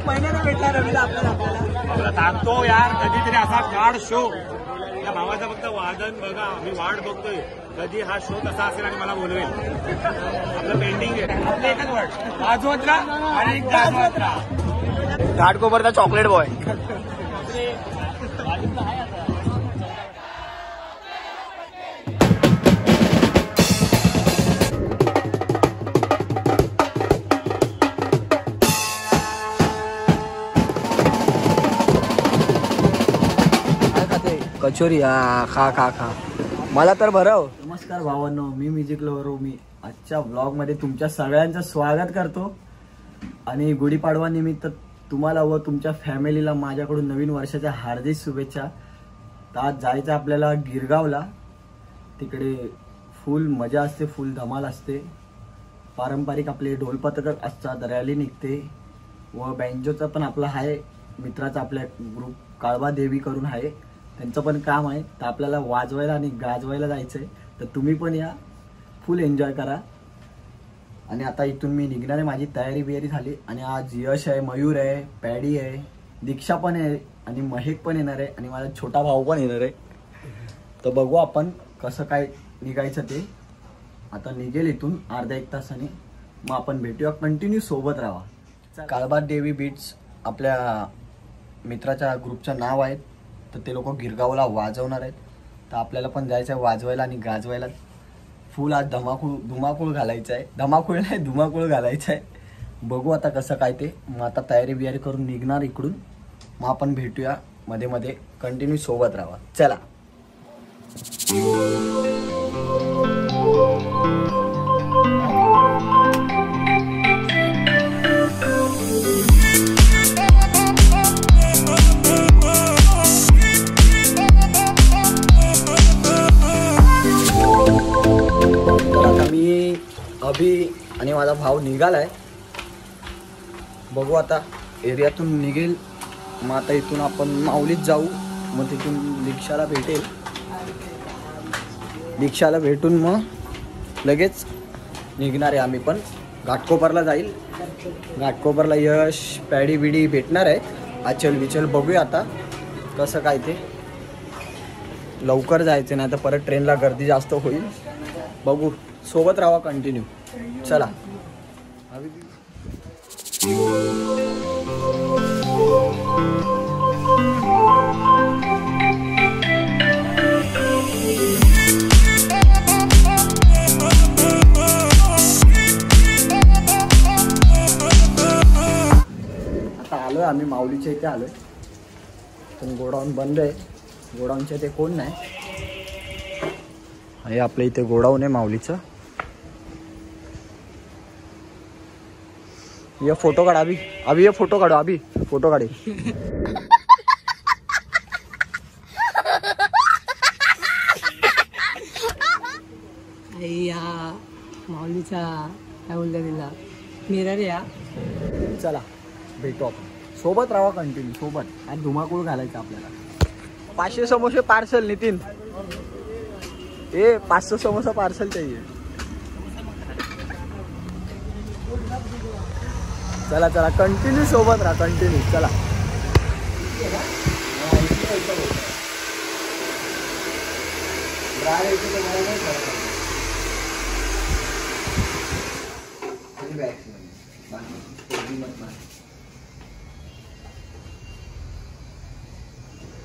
महिन्याने भेटला रवीला आपल्याला सांगतो यार, कधीतरी असा कार्ड शो त्या भावाचा फक्त वादन बघा, मी वाट बघतोय कधी हा शो तसा असेल आणि मला बोलवेल. आपलं पेंडिंग आहे आपलं एकच वर्ड, वाजवत राहा आणि गाजवत राहा. घाटकोपरचा चॉकलेट बॉय. कचोरी खा खा खा, मला तर भरव. नमस्कार भावांनो, मी म्युझिक लवर. मी आजच्या ब्लॉग मध्ये तुमच्या सगळ्यांचं स्वागत करतो आणि गुढीपाडवा निमित्त तुम्हाला व तुमच्या फॅमिलीला माझ्याकडून नवीन वर्षाच्या हार्दिक शुभेच्छा. तर आज जायचं आपल्याला गिरगावला. तिकडे फुल मजा असते, फुल धमाल असते. पारंपरिक आपले ढोलपथक असतात, रॅली निघते व बँजोचा पण आपला आहे मित्राचा आपल्या ग्रुप काळबा देवी करून आहे, त्यांचं पण काम आहे. तर आपल्याला वाजवायला आणि गाजवायला जायचं आहे. तर तुम्ही पण या, फुल एन्जॉय करा. आणि आता इथून मी निघणार आहे, माझी तयारी बियारी झाली. आणि आज यश आहे, मयूर आहे, पॅडी आहे, दीक्षा पण आहे आणि महेक पण येणार आहे आणि माझा छोटा भाऊ पण येणार आहे. तर बघू आपण कसं काय निघायचं ते. आता निघेल इथून अर्ध्या एक तासाने, मग आपण भेटूया. कंटिन्यू सोबत राहा. काळबा देवी बीट्स आपल्या मित्राच्या ग्रुपचं नाव आहे. तर ते लोक गिरगावला वाजवणार आहेत. तर आपल्याला पण जायचं आहे वाजवायला आणि गाजवायला. फुल आज धुमाकूळ घालायचं आहे. धुमाकूळ नाही, धुमाकूळ घालायचं आहे. बघू आता कसं काय ते. मग आता तयारी बियारी करून निघणार इकडून. मग आपण भेटूया मध्ये मध्ये. कंटिन्यू सोबत राहा. चला. अभि आणि माझा भाऊ निघालाय. बघू आता एरियातून निघेल. मग आता इथून आपण माऊलीत जाऊ. मग तिथून दीक्षाला भेटेल. दीक्षाला भेटून मग लगेच निघणार आहे आम्ही पण. घाटकोपरला जाईल. घाटकोपरला यश पॅडी बिडी भेटणार आहे. अचल बिचल बघूया आता कसं काय ते. लवकर जायचं नाही तर परत ट्रेनला गर्दी जास्त होईल. बघू, सोबत राहा कंटिन्यू. चला. आता आलोय आम्ही माऊलीच्या इथे आलोय. पण गोडाऊन बंद आहे. गोडाऊनच्या इथे कोण नाही. हे आपल्या इथे गोडाऊन आहे माऊलीचं. ये फोटो काढ अभी. अभी ये फोटो काढो. अभी फोटो काढे. माऊलीचा काय बोलता तिला मिरर या. चला भेटू आपण. सोबत राहा कंटिन्यू सोबत. आणि धुमाकूळ घालायचं आपल्याला. 500 समोसे पार्सल. नितीन ए 500 समोसा पार्सल चाहिए. चला चला कंटिन्यू सोबत राहा. कंटिन्यू चला.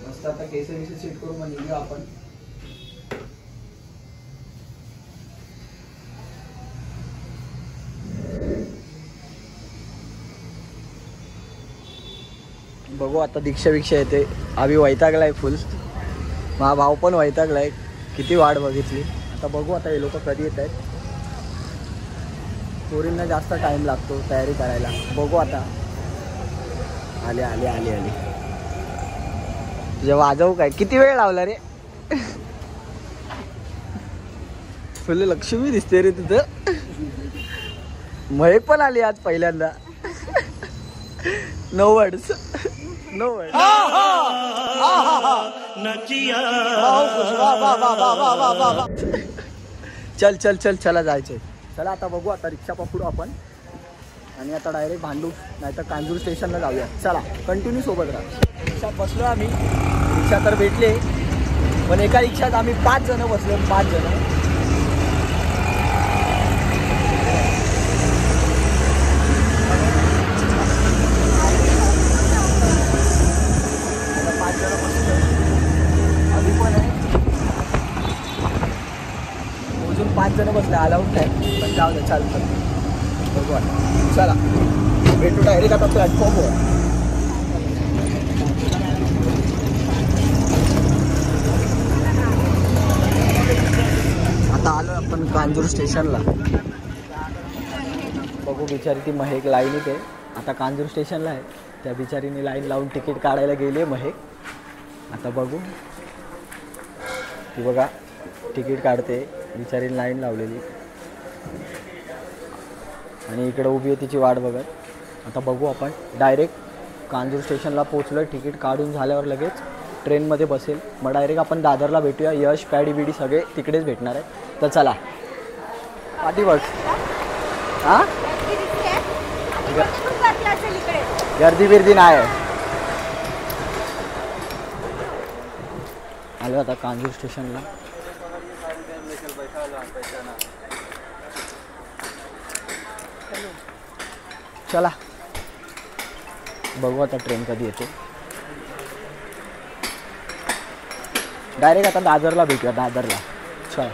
मस्त आता केस सेट करून मग निघूया आपण. बघू आता दीक्षा येते. आम्ही वैतागलाय फुल. माझा भाऊ पण वैतागलाय. किती वाट बघितली. आता बघू आता हे लोक कधी येत आहेत. पोरींना जास्त टाइम लागतो तयारी करायला. बघू आता. आले आले आले आले. तुझ्या वाजवू काय. किती वेळ लावला रे. फुल लक्ष्मी दिसते रे तिथं. महेक पण आली आज पहिल्यांदा. No words. No word. चल चल चल चला जायचंय. चला आता बघू. आता रिक्षा पकडू आपण आणि आता डायरेक्ट भांडूप नाही तर कांजूर स्टेशनला जाऊया. चला कंटिन्यू सोबत राहा. रिक्षात बसलो आम्ही. रिक्षा तर भेटले पण एका रिक्षात आम्ही 5 जण बसलो. 5 जण. आता 5 जण बसलो. आधी पण आहे अजून 5 जण बसले. अलाउड नाही पण जाऊ दे चालतं. बघू आता. चला भेटू डायरेक्ट आता प्लॅटफॉर्मवर. आता आलो आपण कांजूर स्टेशनला. बघू बिचारी ती महक लाईनीत आहे. आता कांजूर स्टेशनला आहे. त्या बिचारीने लाईन लावून तिकीट काढायला गेली आहे महक. आता बघू ती बघा तिकीट काढते. बिचारीने लाईन लावलेली आणि इकडे उभी आहे तिची वाट बघत. आता बघू आपण डायरेक्ट कांजूर स्टेशनला पोचलो. तिकीट काढून झाल्यावर लगेच ट्रेनमध्ये बसेल. मग डायरेक्ट आपण दादरला भेटूया. यश पॅडी बिडी सगळे तिकडेच भेटणार आहे. तर चला पाठी बघ. हां गर्दी बिर्दी नाही आहे. आलो आता कांजूर स्टेशनला. चला बघू आता ट्रेन कधी येते. डायरेक्ट आता दादरला भेटूया. दादरला चला.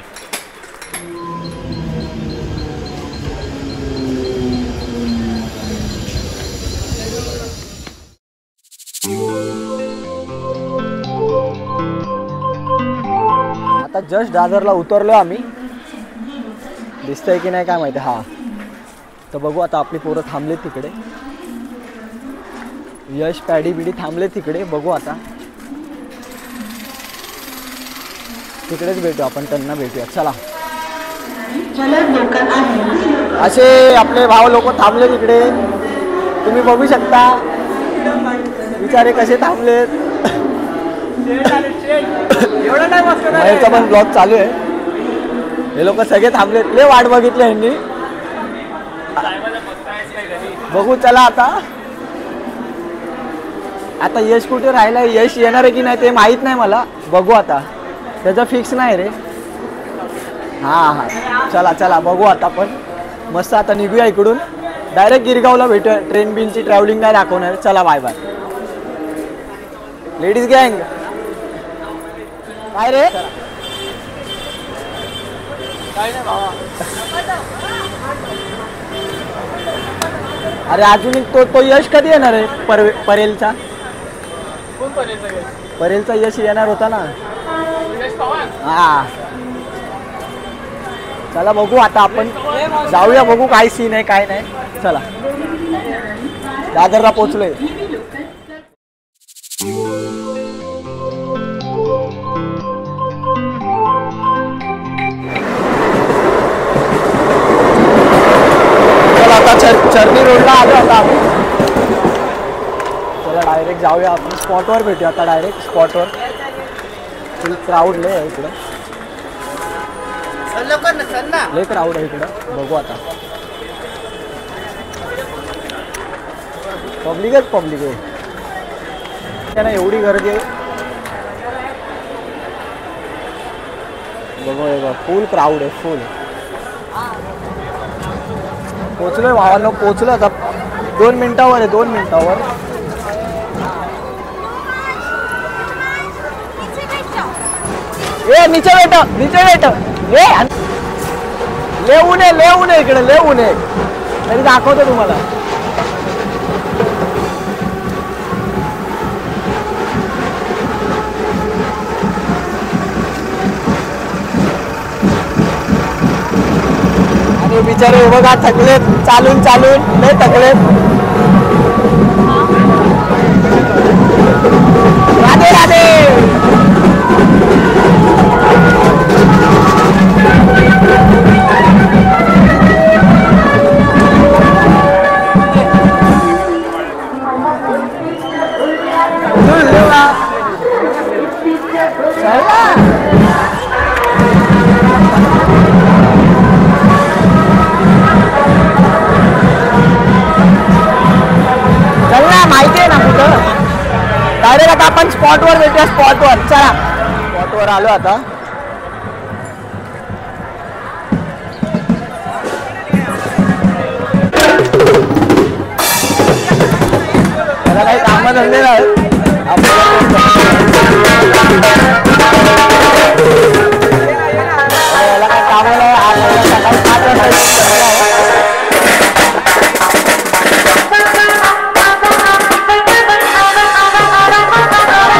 आता जस्ट दादरला उतरलो आम्ही. दिसतंय की नाही काय माहिती. हा तर बघू आता आपली पोरं थांबलेत तिकडे. यश पॅडी बिडी थांबले तिकडे. बघू आता तिकडेच भेटू आपण. त्यांना भेटूया. चला असे आपले भाव लोक थांबले तिकडे. तुम्ही बघू शकता बिचारे कसे थांबलेत. बाहेरचा पण ब्लॉग चालू आहे. हे लोक सगळे थांबलेत. लय वाट बघितली यांनी. बघू चला आता यश कुठे राहिलाय. यश येणार आहे की नाही ते माहीत नाही मला. बघू आता त्याचा फिक्स नाही रे. हां चला चला बघू आता. पण मस्त आता निघूया इकडून. डायरेक्ट गिरगावला भेटूया. ट्रेन बिनची ट्रॅव्हलिंग नाही दाखवणार. चला बाय बाय. लेडीज गँग काय रे. काय नाही बाबा. अरे अजून तो यश कधी येणार आहे. परेलचा परेलचा यश येणार होता ना. हा चला बघू आता आपण जाऊया. बघू काय सीन आहे काय नाही. चला दादरला पोचलोय. चला आता चर्नी रोडला आलो आता आम्ही. चला डायरेक्ट जाऊया आपण. स्पॉटवर भेटूया आता. डायरेक्ट स्पॉटवर. फुल क्राऊड लय आहे इकडं. लय क्राऊड आहे इकडं. बघू आता. पब्लिकच पब्लिक आहे. त्यांना एवढी गर्दी आहे. बघू फुल क्राऊड आहे. फुल पोचलोय भावांनो. पोचलो आता. 2 मिनिटावर आहे. 2 मिनिटावर. ए नीचे बैठो. नीचे बैठो. लेऊन आहे इकडे. लेऊन आहे तरी दाखवतो तुम्हाला. आणि बिचारे बघा थकलेत. चालून लय थकलेत. राधे राधे. डायरेक्ट आता आपण स्पॉटवर भेटूया. स्पॉटवर चला. स्पॉटवर आलो आता. त्याला काही कामं धंदे आहेत याला काही कामं नाही. आज सकाळी 5 वाजता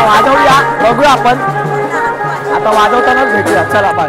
वाजवूया. बघूया आपण आता वाजवतानाच भेटूया. चला बाय.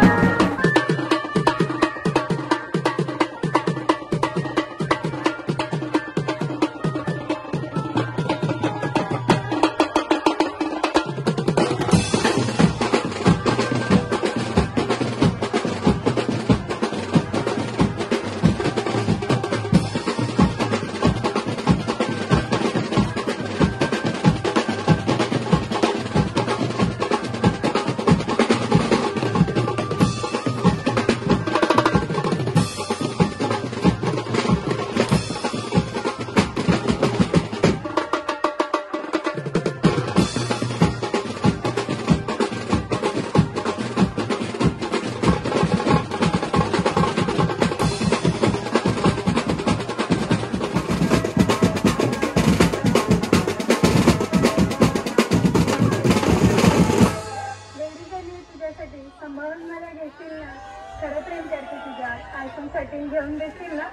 सांभाळून मला घेशील ना. खरं प्रेम करते तुझ्यात. आयफोन 13 घेऊन देशील ना.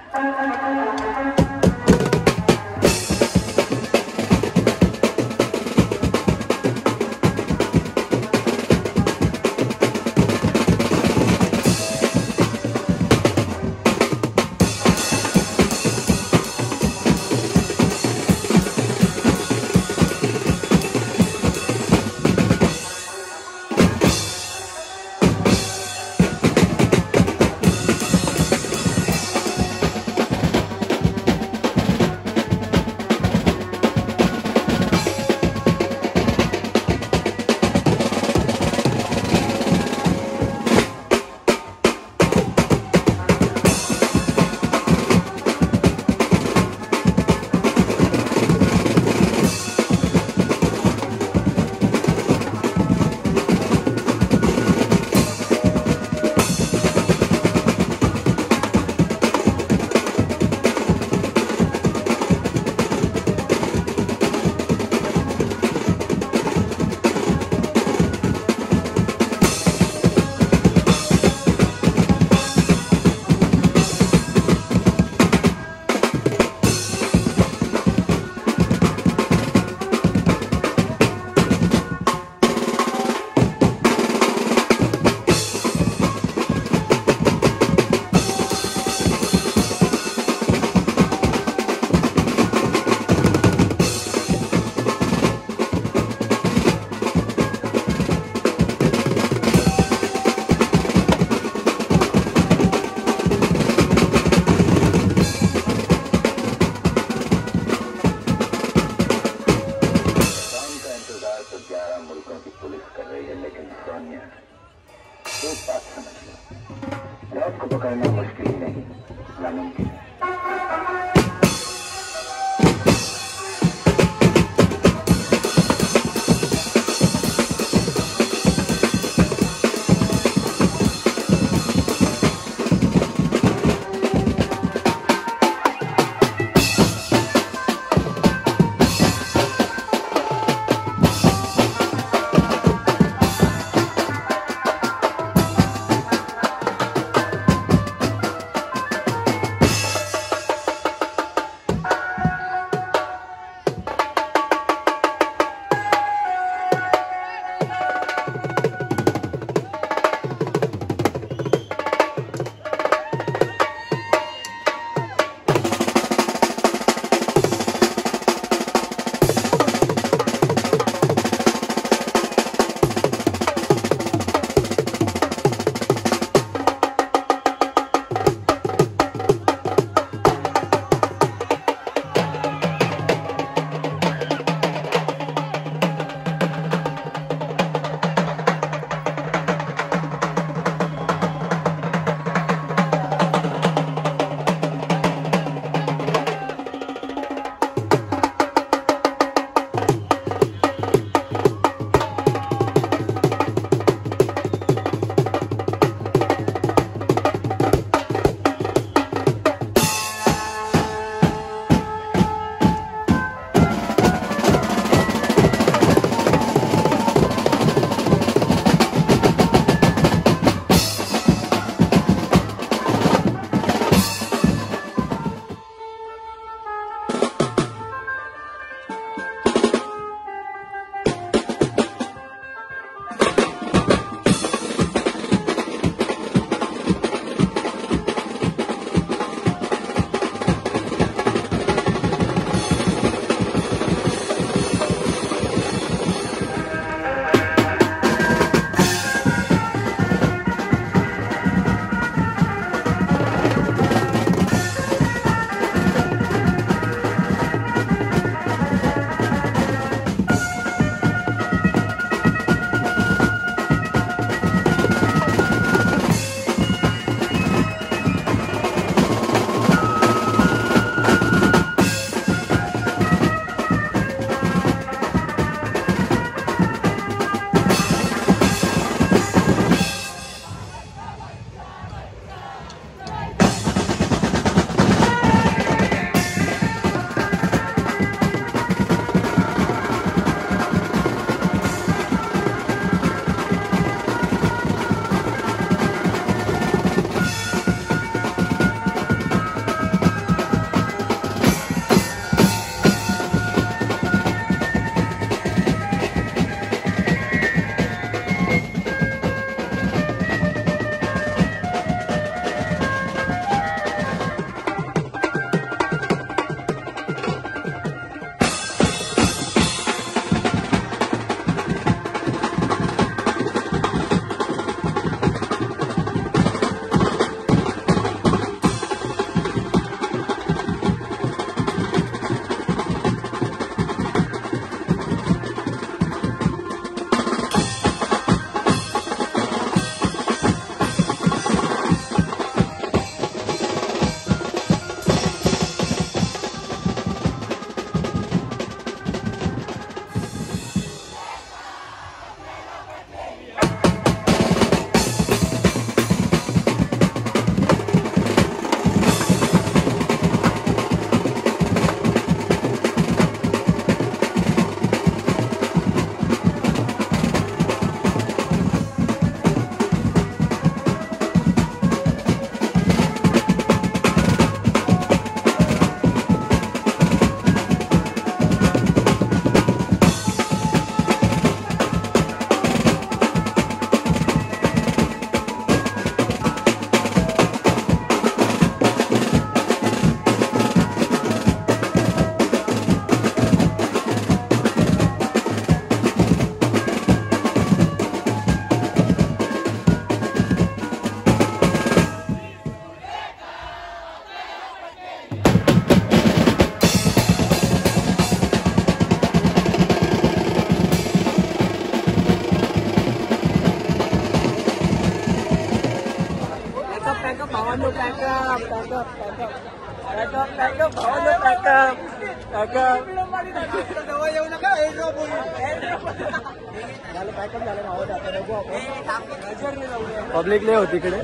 पब्लिक लय होती इकडे,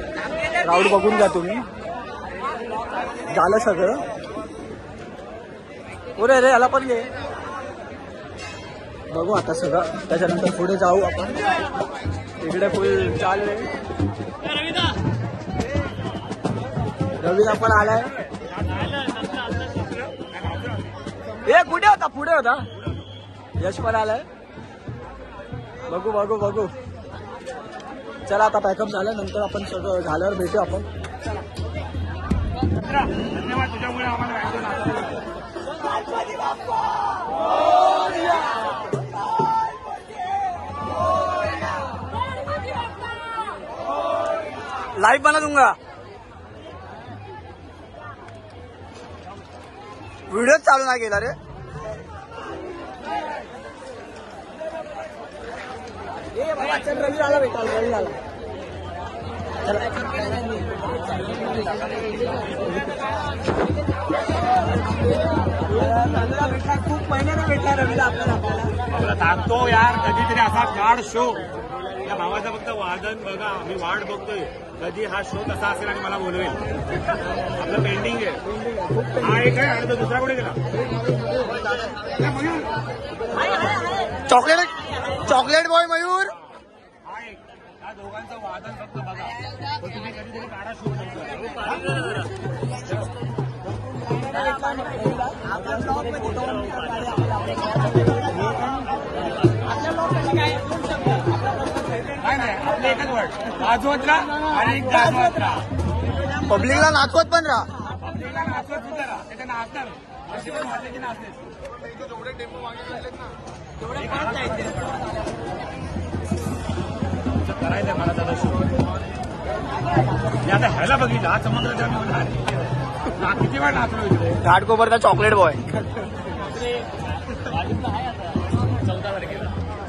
क्राऊड बघून जा तुम्ही. झालं सगळं. पुढे रे याला पण घे. बघू आता सगळं, त्याच्यानंतर पुढे जाऊ आपण. इकडे फुल चालू आहे. रवीना पण आलाय. ए कुठे होता? पुढे होता. यश पण आलाय. बघू बघू बघू. चला आता पॅकअप झालं, नंतर आपण सगळं झाल्यावर भेटू आपण. धन्यवाद तुझ्यामुळे आम्हाला लाइव बना दूंगा. व्हिडिओ चालू नाही गेला रे. चल रवी आला भेटा. रवी आला. खूप महिन्याने भेटला रवीला आपल्याला. सांगतो यार, कधीतरी असा कार्ड शो या भावाचं फक्त वादन बघा. मी वाट बघतोय कधी हा शो कसा असेल आणि मला बोलवेल. आपलं पेंडिंग आहे. हा एक आहे आणि तो दुसरा कुठे गेला? Chocolate boy Mayur. हा एक. या दोघांचं वादन फक्त बघा. तो तुम्ही कधीतरी काढा शो. काय नाही, आपलं एकच वर्ड, वाजवत राहा आणि गाजवत राहा. पब्लिकला नाचवत पण राहा. पब्लिकला नाचवत सुद्धा राहा. त्याच्या नाचणार असे पण वाटले की नाचते. करायचं मला दादा शो. मी आता ह्याला बघितलं. हा समुद्राच्या किती वेळ नाचलो इकडे. घाटकोपरचा चॉकलेट बॉय.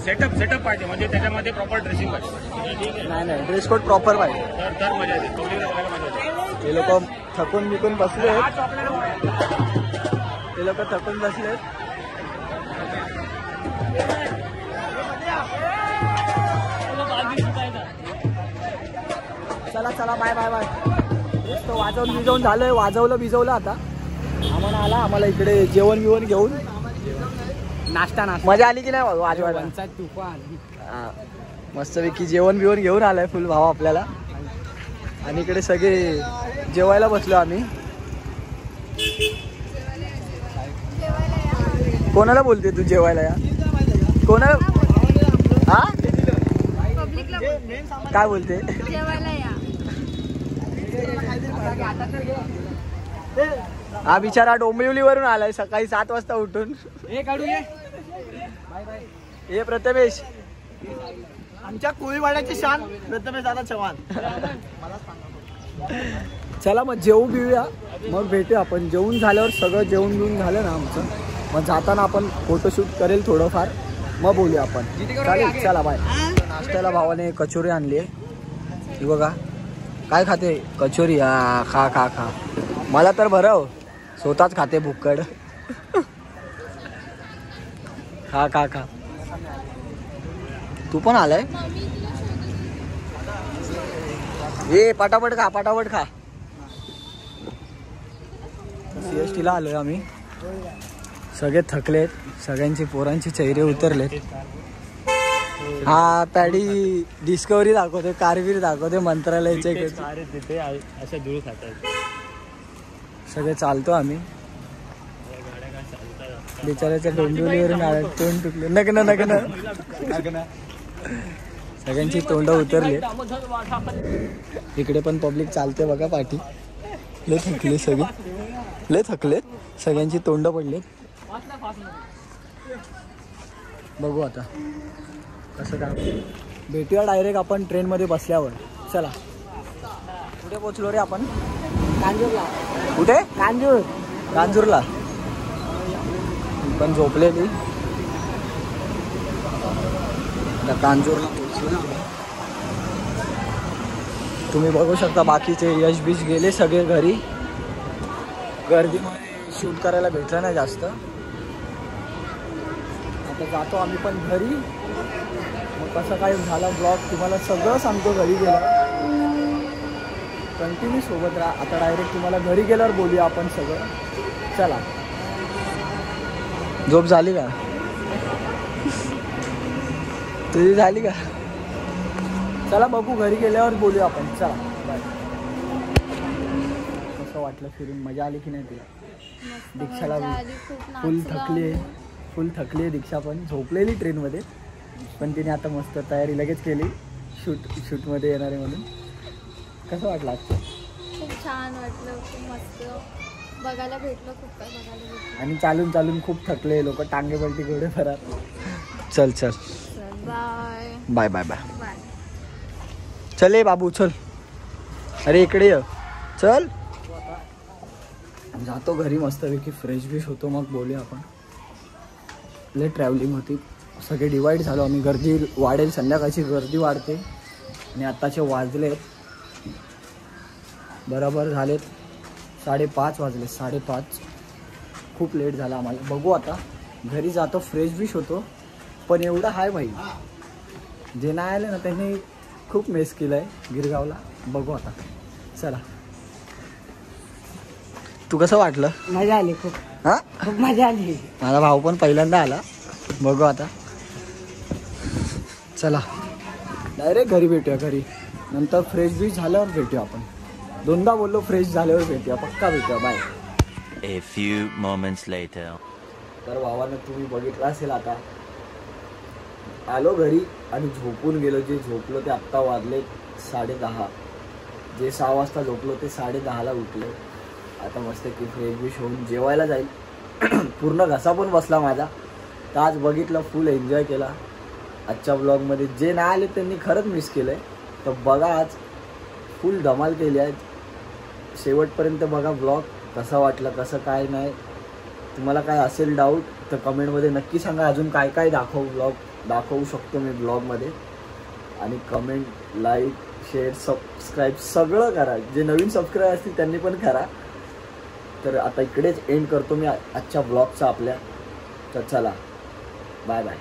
सेटअप पाहिजे, म्हणजे त्याच्यामध्ये प्रॉपर ड्रेसिंग पाहिजे. नाही ड्रेस कोड प्रॉपर पाहिजे. तर मजा येते. पब्लिकला बघायला मजा येते. हे लोक थकून बिकून बसले. हा चॉकलेट बॉय. ते लोक थकून बसले. चला चला बाय बाय बाय. तो वाजवून बिजवून झालंय. वाजवलं बिजवलं आता. आम्हाला आला. आम्हाला इकडे जेवण बिवण घेऊन नाश्ता मजा आली की नाही वाजवायला? तुफान. मस्तपैकी जेवण बिवण घेऊन आलाय फुल भाव आपल्याला. आणि इकडे सगळे जेवायला बसलो आम्ही. कोणाला बोलते तू जेवायला या? कोणाला? हा काय बोलते? हा बिचारा डोंबिवलीवरून आलाय सकाळी 7 वाजता उठून. हे प्रथमेश, आमच्या कोळीवाड्याची शान प्रथमेश दादा चव्हाण. चला मग जेवू बिऊया, मग भेटू आपण. जेवून झाल्यावर सगळं जेवून बिवून झालं ना आमचं, मग जाताना आपण फोटोशूट करेल थोडंफार, मग बोलूया आपण. चालेल, चला बाय. नाश्त्याला भावाने कचोरी आणली आहे. ही बघा काय खाते कचोरी. खा खा खा. मला तर भरव, स्वतःच खाते भुक्कड. खा खा खा. तू पण आलाय? ए पटापट खा, पटापट खा. CST ला आलोय आम्ही. सगळे थकलेत, सगळ्यांची पोरांची चेहरे उतरलेत. हा पॅडी डिस्कवरी दाखवते, कारवीर दाखवते, मंत्रालयाचे तिथे अशा धूळ खातात. सगळे चालतो आम्ही. बिचाराच्या डोंबिवलीवरून आले, तोंड तुटले. नग्न नग्न. सगळ्यांची तोंड उतरली. इकडे पण पब्लिक चालते बघा पाठी. लय थकले सगळे, लय थकलेत. सगळ्यांची तोंड पडलेत. बघू आता कसं काय. भेटूया डायरेक्ट आपण ट्रेनमध्ये बसल्यावर. चला. कुठे पोचलो रे आपण? कांजूरला. कुठे? कांजूर. कांजूरला. पण झोपलेली. कांजूरला पोचलो. तुम्ही बघू शकता बाकीचे यश बीश गेले सगळे घरी. गर्दीमध्ये शूट करायला भेटलं नाही जास्त. आता जातो आम्ही पण घरी. मग कसं काय झाला ब्लॉग तुम्हाला सगळं सांगतो घरी गेल्यावर. कंटिन्यू सोबत राहा. आता डायरेक्ट तुम्हाला घरी गेल्यावर बोलूया आपण सगळं. चला. झोप झाली का तुझी? झाली का? चला बघू घरी गेल्यावर बोलूया आपण. चला बाय. कसं वाटलं फिरून? मजा आली की नाही तुला? दीक्षाला फुल थकली आहे दीक्षा पण. झोपलेली ट्रेनमध्ये पण तिने आता मस्त तयारी लगेच केली शूटमध्ये येणार आहे म्हणून. कसं वाटलं आजचं? खूप छान वाटलं. खूप मस्त बघायला भेटलं. खूप काय बघायला भेटलं. आणि चालून चालून खूप थकले लोक. टांगे पलटी घोडे फरार. चल चल bye bye bye bye. Bye. चल ये बाबू चल. अरे इकडे ये चल. जातो घरी मस्तपैकी फ्रेश बिश होतो मग बोलूया आपण. लय ट्रॅव्हलिंग होती. सगळे डिवाईड झालो आम्ही. गर्दी वाढेल संध्याकाळची गर्दी वाढते. आणि आत्ताचे वाजलेत बरोबर झालेत 5:30 वाजले. 5:30 खूप लेट झाला आम्हाला. बघू आता घरी जातो फ्रेश बिश होतो. पण एवढं आहे भाई जे नाही आले ना त्यांनी खूप मिस केलं आहे गिरगावला. बघू आता. चला. तू कसं वाटलं? मजा आली खूप. हां खूप मजा आली. माझा भाऊ पण पहिल्यांदा आला. बघू आता. चला डायरेक्ट घरी भेटूया. घरी नंतर फ्रेश बीश झाल्यावर भेटूया आपण. 2दा बोललो फ्रेश झाल्यावर भेटूया. पक्का भेटूया. Bye. A few moments later. तर भावानं तुम्ही बघितलं असेल आता आलो घरी आणि झोपून गेलो. जे झोपलो ते आत्ता वाजले 10:30. जे 6 वाजता झोपलो ते 10:30ला उठलो. आता मस्त की फ्रेश बिश होऊन जेवायला जाईल. पूर्ण घसा पण बसला माझा. तर आज बघितलं फुल एन्जॉय केला आजच्या ब्लॉगमध्ये. जे नाही आले त्यांनी खरंच मिस केलं आहे. तर बघा आज फुल धमाल केली आहे. शेवटपर्यंत बघा ब्लॉग. कसा वाटला कसं काय नाही. तुम्हाला काय असेल डाऊट तर कमेंटमध्ये नक्की सांगा. अजून काय काय दाखवू शकतो मी ब्लॉगमध्ये. आणि कमेंट लाईक शेअर सबस्क्राईब सगळं करा. जे नवीन सबस्क्राईब असतील त्यांनी पण करा. तर आता इकडेच एंड करतो मी आजच्या ब्लॉगचा आपल्या. तर चला बाय बाय.